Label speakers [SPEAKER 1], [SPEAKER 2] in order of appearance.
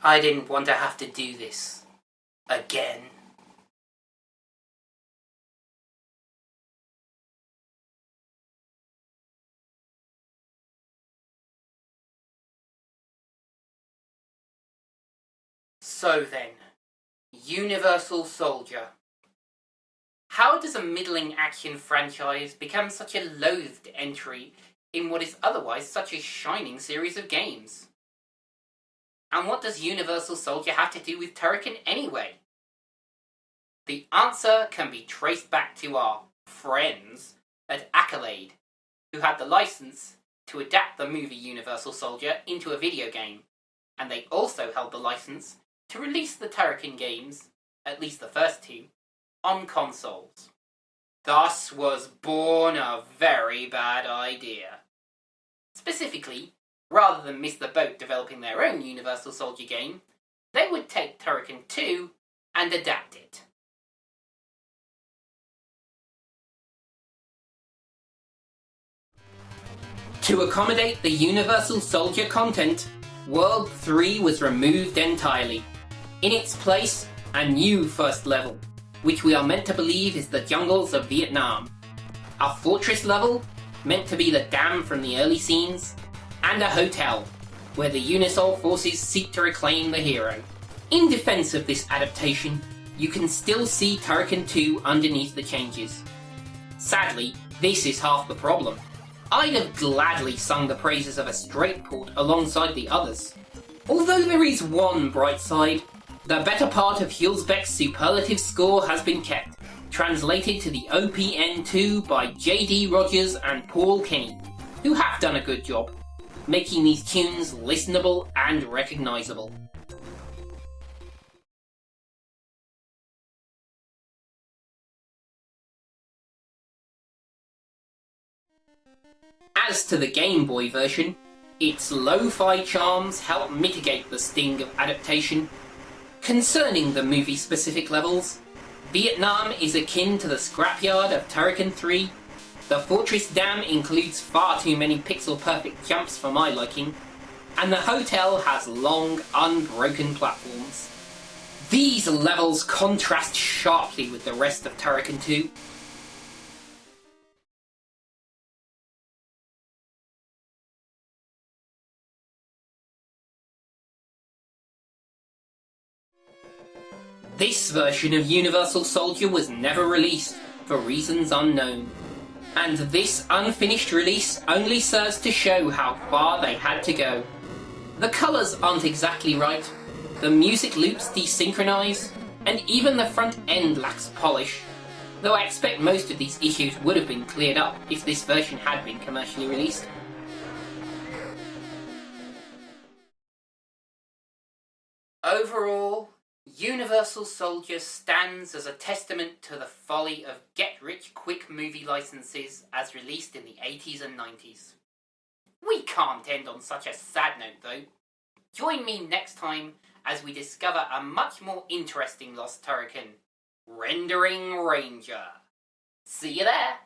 [SPEAKER 1] I didn't want to have to do this again. So then, Universal Soldier. How does a middling action franchise become such a loathed entry in what is otherwise such a shining series of games? And what does Universal Soldier have to do with Turrican anyway? The answer can be traced back to our friends at Accolade, who had the license to adapt the movie Universal Soldier into a video game, and they also held the license to release the Turrican games, at least the first two, on consoles. Thus was born a very bad idea. Specifically, rather than miss the boat developing their own Universal Soldier game, they would take Turrican 2 and adapt it. To accommodate the Universal Soldier content, World 3 was removed entirely. In its place, a new first level, which we are meant to believe is the jungles of Vietnam. A fortress level, meant to be the dam from the early scenes, and a hotel, where the Unisol forces seek to reclaim the hero. In defense of this adaptation, you can still see Turrican 2 underneath the changes. Sadly, this is half the problem. I'd have gladly sung the praises of a straight port alongside the others. Although there is one bright side, the better part of Hulsbeck's superlative score has been kept, translated to the OPN2 by J.D. Rogers and Paul Kenny, who have done a good job, making these tunes listenable and recognisable. As to the Game Boy version, its lo-fi charms help mitigate the sting of adaptation. Concerning the movie-specific levels, Vietnam is akin to the scrapyard of Turrican 3, the Fortress Dam includes far too many pixel-perfect jumps for my liking, and the hotel has long, unbroken platforms. These levels contrast sharply with the rest of Turrican 2. This version of Universal Soldier was never released, for reasons unknown. And this unfinished release only serves to show how far they had to go. The colours aren't exactly right, the music loops desynchronise, and even the front end lacks polish, though I expect most of these issues would have been cleared up if this version had been commercially released. Overall, Universal Soldier stands as a testament to the folly of get-rich-quick movie licenses as released in the 80s and 90s. We can't end on such a sad note though. Join me next time as we discover a much more interesting Lost Turrican, Rendering Ranger. See you there!